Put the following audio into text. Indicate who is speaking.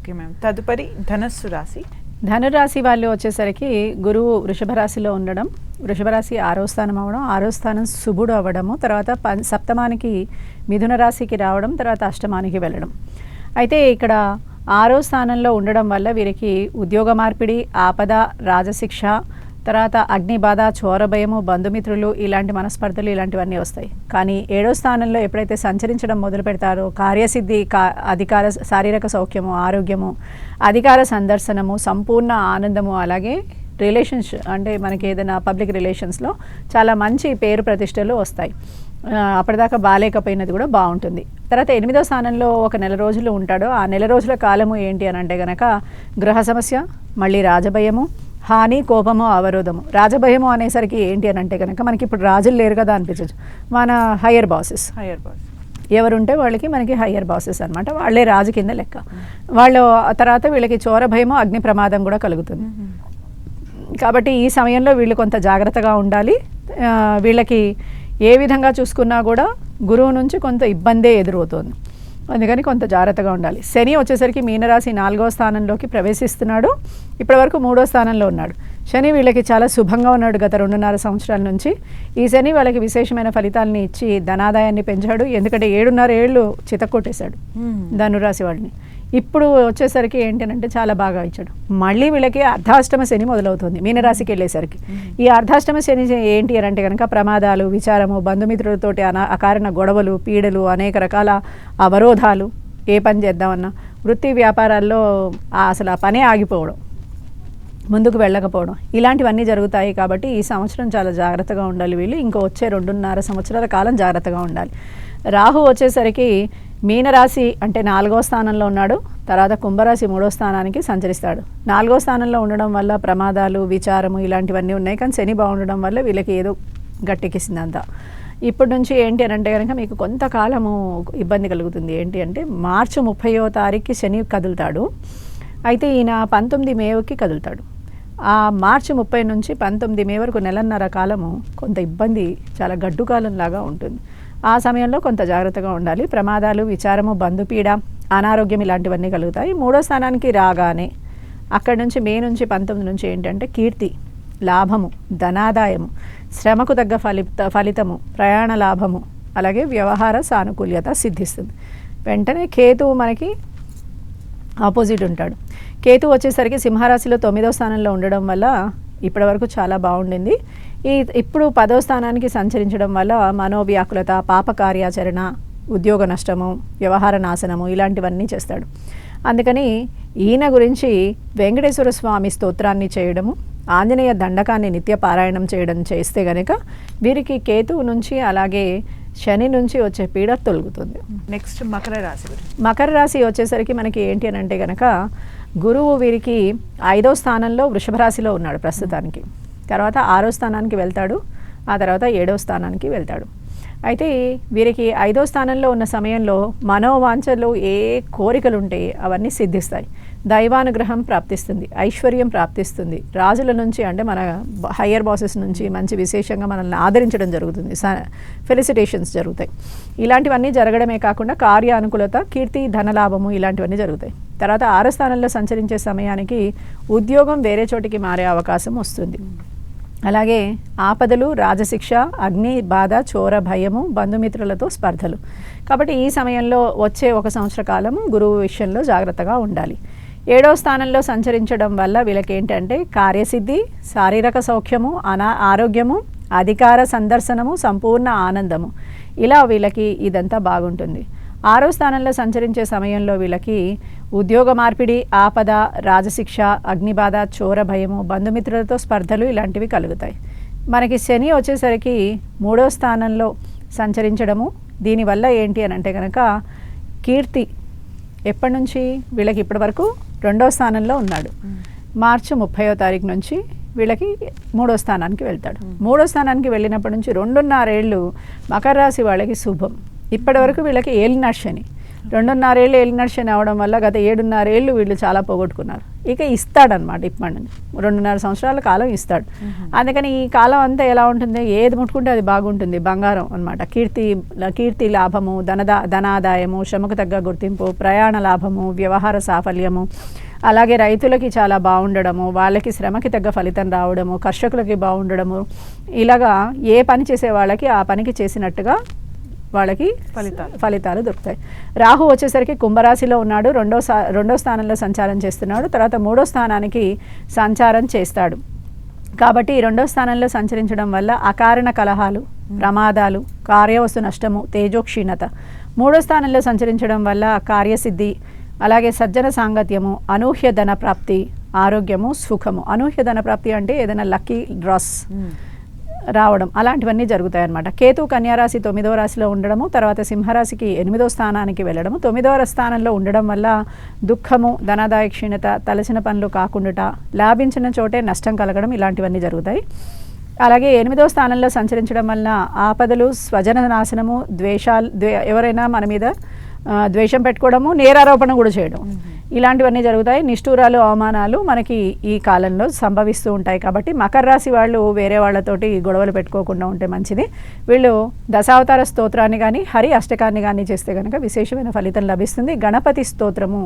Speaker 1: Okay ma'am. తదుపరి ధనస్సు రాశి.
Speaker 2: ధనురాశి వాళ్ళు వచ్చేసరికి గురువు వృషభ రాశిలో ఉండడం, వృషభ రాశి 6వ స్థానం అవ్వడం, 6వ స్థానం శుభుడు అవ్వడము, తర్వాత సప్తమానికి మిథున రాశికి రావడం, తర్వాత అష్టమానికి వెళ్ళడం. అయితే ఇక్కడ 6వ స్థానంలో ఉండడం వల్ల వీరికి ఉద్యోగ మార్పిడి, ఆపద, రాజశిక్ష, తర్వాత అగ్నిబాధ, చోరభయము, బంధుమిత్రులు, ఇలాంటి మనస్పర్ధలు ఇలాంటివన్నీ వస్తాయి. కానీ 7వ స్థానంలో ఎప్పుడైతే సంచరించడం మొదలు పెడతారో కార్యసిద్ధి, అధికార, శారీరక సౌఖ్యము, ఆరోగ్యము, అధికార సందర్శనము, సంపూర్ణ ఆనందము, అలాగే రిలేషన్స్ అంటే మనకి ఏదైనా పబ్లిక్ రిలేషన్స్లో చాలా మంచి పేరు ప్రతిష్టలు వస్తాయి. అప్పటిదాకా బాగాలేకపోయినది కూడా బాగుంటుంది. తర్వాత 8వ స్థానంలో ఒక నెల రోజులు ఉంటాడో ఆ నెల రోజుల కాలము ఏంటి అని అంటే కనుక గృహ సమస్య, మళ్ళీ రాజభయము, హాని, కోపము, అవరోధము. రాజభయము అనేసరికి ఏంటి అని అంటే కనుక మనకి ఇప్పుడు రాజులు లేరు కదా అనిపించచ్చు, మన హయ్యర్ బాసెస్ ఎవరుంటే వాళ్ళకి మనకి హయ్యర్ బాసెస్ అనమాట, వాళ్ళే రాజు కింద లెక్క. వాళ్ళు తర్వాత వీళ్ళకి చోర భయము, అగ్ని ప్రమాదం కూడా కలుగుతుంది. కాబట్టి ఈ సమయంలో వీళ్ళు కొంత జాగ్రత్తగా ఉండాలి. వీళ్ళకి ఏ విధంగా చూసుకున్నా కూడా గురువు నుంచి కొంత ఇబ్బందే ఎదురవుతుంది, అందుకని కొంత జాగ్రత్తగా ఉండాలి. శని వచ్చేసరికి మీనరాశి 4వ స్థానంలోకి ప్రవేశిస్తున్నాడు. ఇప్పటివరకు 3వ స్థానంలో ఉన్నాడు. శని వీళ్ళకి చాలా శుభంగా ఉన్నాడు గత 2.5 సంవత్సరాల నుంచి. ఈ శని వాళ్ళకి విశేషమైన ఫలితాలని ఇచ్చి ధనాదాయాన్ని పెంచాడు. ఎందుకంటే 7.5 ఏళ్ళు చితక్కొట్టేశాడు ధనురాశి వాళ్ళని. ఇప్పుడు వచ్చేసరికి ఏంటంటే చాలా బాగా ఇచ్చాడు. మళ్ళీ వీళ్ళకి అర్ధాష్టమ శని మొదలవుతుంది మీనరాశికి వెళ్ళేసరికి. ఈ అర్ధాష్టమ శని ఏంటి అని అంటే కనుక ప్రమాదాలు, విచారము, బంధుమిత్రులతోటి అకారణ గొడవలు, పీడలు, అనేక రకాల అవరోధాలు, ఏ పని చేద్దామన్నా, వృత్తి వ్యాపారాల్లో అసలు ఆ పనే ఆగిపోవడం, ముందుకు వెళ్ళకపోవడం, ఇలాంటివన్నీ జరుగుతాయి. కాబట్టి ఈ సంవత్సరం చాలా జాగ్రత్తగా ఉండాలి వీళ్ళు. ఇంకో వచ్చే 2.5 సంవత్సరాల కాలం జాగ్రత్తగా ఉండాలి. రాహు వచ్చేసరికి మీనరాశి అంటే 4వ స్థానంలో ఉన్నాడు. తర్వాత కుంభరాశి 3వ స్థానానికి సంచరిస్తాడు. 4వ స్థానంలో ఉండడం వల్ల ప్రమాదాలు, విచారము ఇలాంటివన్నీ ఉన్నాయి. కానీ శని బాగుండడం వల్ల వీళ్ళకి ఏదో గట్టెక్కిసిందంతా. ఇప్పటి నుంచి ఏంటి అని అంటే కనుక మీకు కొంతకాలము ఇబ్బంది కలుగుతుంది. ఏంటి అంటే మార్చి 30వ తారీఖుకి శని కదులుతాడు. అయితే ఈయన 19 మేకి కదులుతాడు. ఆ మార్చి 30 నుంచి 19 మే వరకు నెలన్నర కాలము కొంత ఇబ్బంది, చాలా గడ్డు కాలంలాగా ఉంటుంది. ఆ సమయంలో కొంత జాగ్రత్తగా ఉండాలి. ప్రమాదాలు, విచారము, బంధుపీడ, అనారోగ్యం ఇలాంటివన్నీ కలుగుతాయి. 3వ స్థానానికి రాగానే అక్కడి నుంచి మే నుంచి 19 నుంచి ఏంటంటే కీర్తి, లాభము, ధనాదాయము, శ్రమకు తగ్గ ఫలితము, ప్రయాణ లాభము, అలాగే వ్యవహార సానుకూల్యత సిద్ధిస్తుంది. వెంటనే కేతువు మనకి ఆపోజిట్ ఉంటాడు. కేతు వచ్చేసరికి సింహరాశిలో 9వ స్థానంలో ఉండడం వల్ల ఇప్పటివరకు చాలా బాగుండింది. ఇప్పుడు 10వ స్థానానికి సంచరించడం వల్ల మనోవ్యాకులత, పాప కార్యాచరణ, ఉద్యోగ నష్టము, వ్యవహార నాశనము ఇలాంటివన్నీ చేస్తాడు. అందుకని ఈయన గురించి వెంకటేశ్వర స్వామి స్తోత్రాన్ని చేయడము, ఆంజనేయ దండకాన్ని నిత్య పారాయణం చేయడం చేస్తే గనక వీరికి కేతువు నుంచి అలాగే శని నుంచి వచ్చే పీడ తొలగుతుంది.
Speaker 1: నెక్స్ట్ మకర రాశి.
Speaker 2: మకర రాశి వచ్చేసరికి మనకి ఏంటి అని అంటే కనుక గురువు వీరికి 5వ స్థానంలో వృషభ రాశిలో ఉన్నాడు ప్రస్తుతానికి. తర్వాత 6వ స్థానానికి వెళ్తాడు. ఆ తర్వాత 7వ స్థానానికి వెళ్తాడు. అయితే వీరికి 5వ స్థానంలో ఉన్న సమయంలో మనోవాంఛలు, ఏ కోరికలు ఉంటే అవన్నీ సిద్ధిస్తాయి. దైవానుగ్రహం ప్రాప్తిస్తుంది, ఐశ్వర్యం ప్రాప్తిస్తుంది. రాజుల నుంచి అంటే మన హయ్యర్ బాసెస్ నుంచి మంచి విశేషంగా మనల్ని ఆదరించడం జరుగుతుంది, ఫెలిసిటేషన్స్ జరుగుతాయి. ఇలాంటివన్నీ జరగడమే కాకుండా కార్యానుకూలత, కీర్తి, ధనలాభము ఇలాంటివన్నీ జరుగుతాయి. తర్వాత 6వ స్థానంలో సంచరించే సమయానికి ఉద్యోగం వేరే చోటికి మారే అవకాశం వస్తుంది. అలాగే ఆపదలు, రాజశిక్ష, అగ్ని బాధ, చోర భయము, బంధుమిత్రులతో స్పర్ధలు. కాబట్టి ఈ సమయంలో వచ్చే 1 సంవత్సర కాలము గురువు విషయంలో జాగ్రత్తగా ఉండాలి. 7వ స్థానంలో సంచరించడం వల్ల వీళ్ళకి ఏంటంటే కార్యసిద్ధి, శారీరక సౌఖ్యము, ఆరోగ్యము, అధికార సందర్శనము, సంపూర్ణ ఆనందము, ఇలా వీళ్ళకి ఇదంతా బాగుంటుంది. 6వ స్థానంలో సంచరించే సమయంలో వీళ్ళకి ఉద్యోగ మార్పిడి, ఆపద, రాజశిక్ష, అగ్నిబాధ, చోర భయము, బంధుమిత్రులతో స్పర్ధలు ఇలాంటివి కలుగుతాయి. మనకి శని వచ్చేసరికి 3వ స్థానంలో సంచరించడము, దీనివల్ల ఏంటి అని అంటే కనుక కీర్తి ఎప్పటి నుంచి వీళ్ళకి ఇప్పటి వరకు 2వ స్థానంలో ఉన్నాడు. మార్చి 30వ తారీఖు నుంచి వీళ్ళకి 3వ స్థానానికి వెళ్తాడు. 3వ స్థానానికి వెళ్ళినప్పటి నుంచి 2.5 ఏళ్ళు మకర రాశి వాళ్ళకి శుభం. ఇప్పటి వరకు వీళ్ళకి ఏలినాటి శని, 2.5 ఏళ్ళు ఏలినాటి శని అవడం వల్ల గత 7.5 ఏళ్ళు వీళ్ళు చాలా పోగొట్టుకున్నారు. ఇక ఇస్తాడనమాట ఇప్పటి నుంచి 2.5 సంవత్సరాల కాలం ఇస్తాడు. అందుకని ఈ కాలం అంతా ఎలా ఉంటుంది, ఏది ముట్టుకుంటే అది బాగుంటుంది, బంగారం అనమాట. కీర్తి లాభము, ధనాదాయము, శ్రమకు తగ్గ గుర్తింపు, ప్రయాణ లాభము, వ్యవహార సాఫల్యము, అలాగే రైతులకి చాలా బాగుండడము, వాళ్ళకి శ్రమకి తగ్గ ఫలితం రావడము, కర్షకులకి బాగుండడము, ఇలాగా ఏ పని చేసే వాళ్ళకి ఆ పనికి చేసినట్టుగా వాళ్ళకి ఫలితాలు దొరుకుతాయి. రాహు వచ్చేసరికి కుంభరాశిలో ఉన్నాడు, రెండో స్థానంలో సంచారం చేస్తున్నాడు, తర్వాత 3వ స్థానానికి సంచారం చేస్తాడు. కాబట్టి 2వ స్థానంలో సంచరించడం వల్ల అకారణ కలహాలు, ప్రమాదాలు, కార్యవస్తు నష్టము, తేజోక్షీణత. 3వ స్థానంలో సంచరించడం వల్ల కార్యసిద్ధి, అలాగే సజ్జన సాంగత్యము, అనూహ్య ధన ప్రాప్తి, ఆరోగ్యము, సుఖము. అనూహ్య ధన ప్రాప్తి అంటే ఏదైనా లక్కీ డ్రాస్ రావడం, అలాంటివన్నీ జరుగుతాయి అన్నమాట. కేతు కన్యారాశి 9వ రాశిలో ఉండడము, తర్వాత సింహరాశికి 8వ స్థానానికి వెళ్ళడము. 9వ స్థానంలో ఉండడం వల్ల దుఃఖము, ధనాదాయ క్షీణత, తలచిన పనులు కాకుండా లాభించిన చోటే నష్టం కలగడం, ఇలాంటివన్నీ జరుగుతాయి. అలాగే 8వ స్థానంలో సంచరించడం వల్ల ఆపదలు, స్వజన నాశనము, ఎవరైనా మన మీద ద్వేషం పెట్టుకోవడము, నేరారోపణ కూడా చేయడం, ఇలాంటివన్నీ జరుగుతాయి. నిష్ఠూరాలు, అవమానాలు మనకి ఈ కాలంలో సంభవిస్తూ ఉంటాయి. కాబట్టి మకర రాశి వాళ్ళు వేరే వాళ్ళతోటి గొడవలు పెట్టుకోకుండా ఉంటే మంచిది. వీళ్ళు దశావతార స్తోత్రాన్ని కానీ హరి అష్టకాన్ని కానీ చేస్తే కనుక విశేషమైన ఫలితం లభిస్తుంది. గణపతి స్తోత్రము